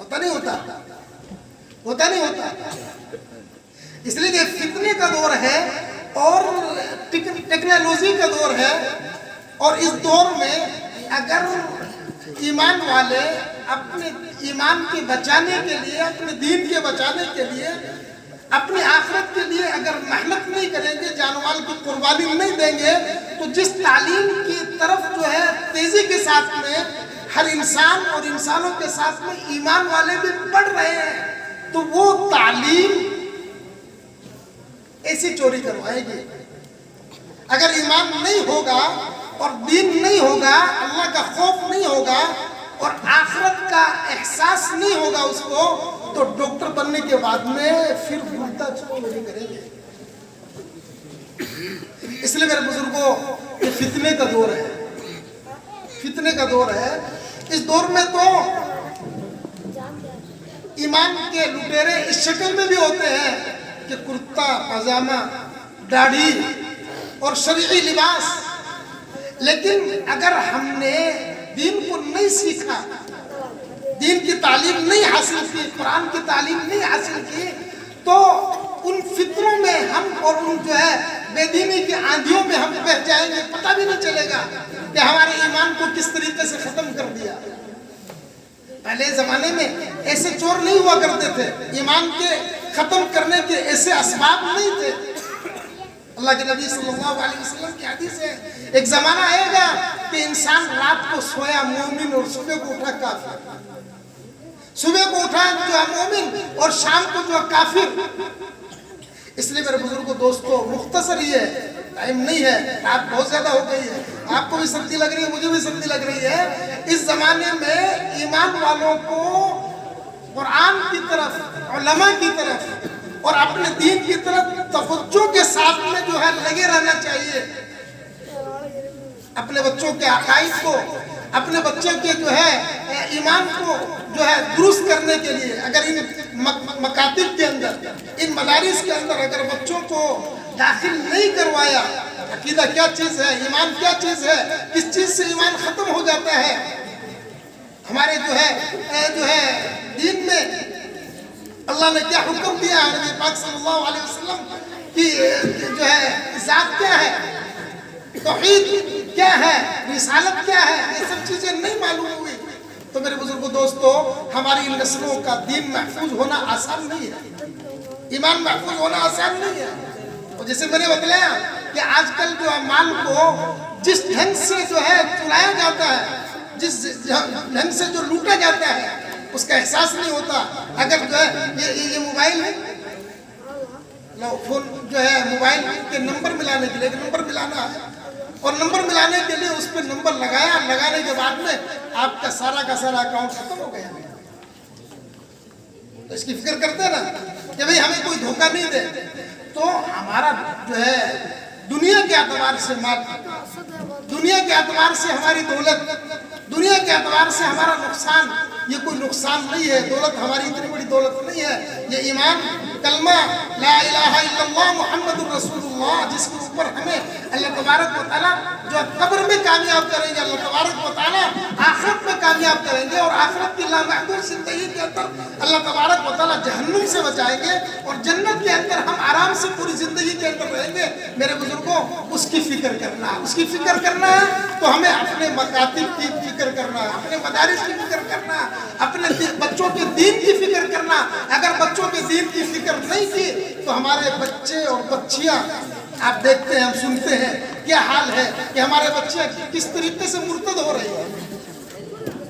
ہوتا نہیں ہوتا، ہوتا نہیں ہوتا. اس لیے کہ فتنے کا دور ہے اور ٹیکنالوجی کا دور ہے، اور اس دور میں اگر ایمان والے اپنے ایمان کے بچانے کے لیے، اپنے دین کے بچانے کے لیے، اپنی آخرت کے لیے اگر محنت نہیں کریں گے، جان مال کی قربانی نہیں دیں گے، تو جس تعلیم کی طرف جو ہے تیزی کے ساتھ میں ہر انسان اور انسانوں کے ساتھ میں ایمان والے بھی پڑھ رہے ہیں، تو وہ تعلیم ایسی چوری کروائے گی. اگر ایمان نہیں ہوگا اور دین نہیں ہوگا، اللہ کا خوف نہیں ہوگا اور آخرت کا احساس نہیں ہوگا اس کو، تو ڈاکٹر بننے کے بعد میں پھر بھولتا چوری کریں گے. اس لیے میرے بزرگوں، یہ فتنے کا دور ہے، فتنے کا دور ہے. اس دور میں تو ایمان کے لٹیرے اس شکل میں بھی ہوتے ہیں کہ کرتا پاجامہ، داڑھی اور شرعی لباس، لیکن اگر ہم نے دین کو نہیں سیکھا، دین کی تعلیم نہیں حاصل کی، قرآن کی تعلیم نہیں حاصل کی، تو ان فطروں میں ہم اور ان جو ہے بے دینی کی آندھیوں میں ہم بہہ جائیں گے، پتہ بھی نہیں چلے گا کہ ہمارے ایمان کو کس طریقے سے ختم کر دیا. پہلے زمانے میں ایسے چور نہیں ہوا کرتے تھے، ایمان کے ختم کرنے کے ایسے اسباب نہیں تھے. اللہ کے نبی صلی اللہ علیہ وسلم کی حدیث ہے، ایک زمانہ آئے گا کہ انسان رات کو سویا مومن اور صبح کو اٹھا کافر، صبح کو اٹھا جو ہے مومن اور شام کو جو ہے کافر. اس لیے میرے بزرگوں دوستوں، مختصر یہ ہے، ٹائم نہیں ہے، رات بہت زیادہ ہو گئی ہے، آپ کو بھی سردی لگ رہی ہے، مجھے بھی سردی لگ رہی ہے. اس زمانے میں ایمان والوں کو قرآن کی طرف، علماء کی طرف اور اپنے دین کی طرف توجہ کے ساتھ میں جو ہے لگے رہنا چاہیے. اپنے بچوں کے عقائد کو، اپنے بچوں کے جو ہے ایمان کو جو ہے درست کرنے کے لیے، اگر ان مکاتب کے اندر، ان مدارس کے اندر اگر بچوں کو داخل نہیں کروایا، عقیدہ کیا چیز ہے، ایمان کیا چیز ہے، کس چیز سے ایمان ختم ہو جاتا ہے، ہمارے جو ہے دین میں اللہ نے کیا حکم دیا ہے، نبی پاک صلی اللہ علیہ وسلم کی جو ہے ذات کیا ہے، توحید کیا ہے، رسالت کیا ہے، یہ سب چیزیں نہیں معلوم ہوئی، تو میرے بزرگوں دوستو، ہماری نسلوں کا دین محفوظ ہونا آسان نہیں ہے، ایمان محفوظ ہونا آسان نہیں ہے. اور جیسے میں نے بتلایا کہ آج کل جو ہے مال کو جس ڈھنگ سے جو ہے چلایا جاتا ہے، جس ڈھنگ سے جو لوٹا جاتا ہے، اس کا احساس نہیں ہوتا. اگر جو ہے یہ موبائل ہے، فون جو ہے موبائل کے نمبر ملانے کے لیے ایک نمبر ملانا ہے، اور نمبر ملانے کے لیے اس پہ نمبر لگایا، لگانے کے بعد میں آپ کا سارا اکاؤنٹ ختم ہو گیا. تو اس کی فکر کرتے ہیں نا کہ بھئی ہمیں کوئی دھوکہ نہیں دے. تو ہمارا جو ہے دنیا کے اعتبار سے مال، دنیا کے اعتبار سے ہماری دولت، دنیا کے اعتبار سے ہمارا نقصان، یہ کوئی نقصان نہیں ہے. دولت ہماری اتنی بڑی دولت نہیں ہے. یہ ایمان، کلمہ لا الہ الا اللہ محمد الرسول اللہ، جس کے اوپر ہمیں اللہ تبارک و تعالیٰ جو قبر میں کامیاب کریں گے، اللہ تبارک و تعالیٰ آخرت میں کامیاب کریں گے، اور آخرت کی لامحدود زندگی کے اندر اللہ تبارک و تعالیٰ جہنم سے بچائیں گے، اور جنت کے اندر ہم آرام سے پوری زندگی کے اندر رہیں گے. میرے بزرگوں، اس کی فکر کرنا ہے، اس کی فکر کرنا ہے تو ہمیں اپنے مکاتب کی فکر کرنا ہے، اپنے مدارس کی فکر کرنا ہے، اپنے بچوں کے دین کی فکر کرنا. اگر بچوں کے دین کی فکر نہیں کی تو ہمارے بچے اور بچیاں، آپ دیکھتے ہیں، ہم سنتے ہیں کیا حال ہے کہ ہمارے بچے کس طریقے سے مرتد ہو رہے ہیں،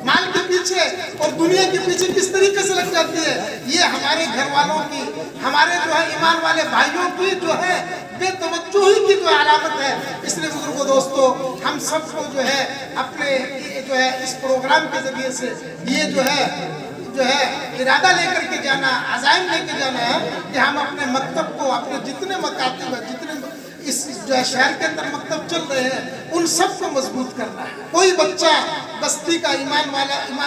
مال کے پیچھے اور دنیا کے پیچھے کس طریقے سے لگ جاتی ہے. یہ ہمارے گھر والوں کی، ہمارے جو ہے ایمان والے بھائیوں کی جو ہے بے توجہی کی جو علامت ہے. اس لیے بزرگوں دوستو، ہم سب کو جو ہے اپنے جو ہے اس پروگرام کے ذریعے سے یہ جو ہے ارادہ لے کر کے جانا، عزائم لے کے جانا ہے کہ ہم اپنے مکتب کو، اپنے جتنے مکاتب ہیں، جتنے اس جو ہے شہر کے اندر مکتب چل رہے ہیں، ان سب کو مضبوط کرنا ہے. کوئی بچہ بستی کا ایمان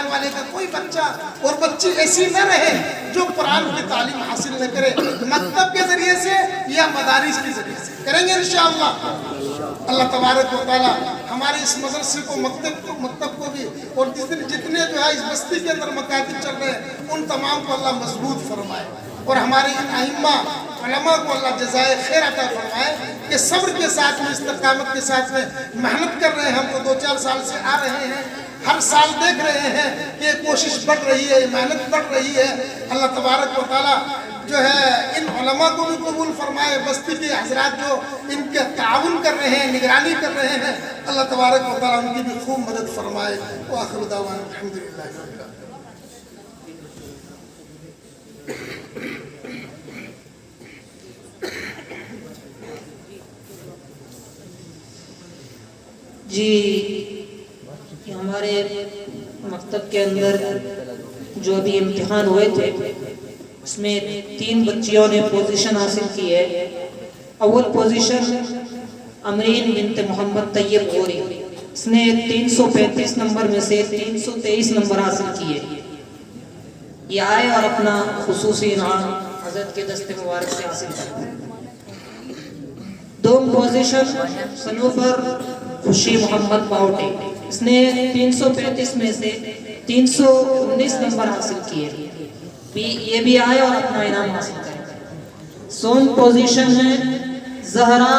والے کا کوئی بچہ اور بچی ایسی نہ رہے جو قرآن کی تعلیم حاصل نہ کرے. مکتب کے ذریعے سے یا مدارس کے ذریعے سے کریں گے انشاءاللہ. اللہ تبارک و تعالی ہمارے اس مدرسے کو، مکتب کو بھی اور جتنے جو ہے اس بستی کے اندر مکاتب چل رہے ہیں ان تمام کو اللہ مضبوط فرمائے، اور ہمارے ان ائمہ علماء کو اللہ جزائے خیر عطا فرمائے کہ صبر کے ساتھ میں، استقامت کے ساتھ میں محنت کر رہے ہیں۔ ہم تو 2-4 سال سے آ رہے ہیں، ہر سال دیکھ رہے ہیں کہ کوشش بڑھ رہی ہے، محنت بڑھ رہی ہے۔ اللہ تبارک و تعالیٰ جو ہے ان علماء کو بھی قبول فرمائے، بستی کے حضرات جو ان کے تعاون کر رہے ہیں، نگرانی کر رہے ہیں، اللہ تبارک و تعالیٰ ان کی بھی خوب مدد فرمائے۔ وآخر دعوانا الحمدللہ رب العالمین۔ جی، ہمارے مکتب کے اندر جو ابھی امتحان ہوئے تھے اس میں 3 بچیوں نے پوزیشن حاصل کی ہے۔ اول پوزیشن امرین بنت محمد طیب غوری، اس نے 335 نمبر میں سے 323 نمبر حاصل کیے۔ یہ آئے اور اپنا خصوصی انعام حضرت کے دست مبارک سے حاصل کرتے ہیں۔ دوم پوزیشن سنوفر خوشی محمد باؤٹے، اس نے 335 میں سے 319 نمبر حاصل کیے، یہ بھی آئے اور اپنا انعام حاصل کریں۔ سون پوزیشن ہے زہرا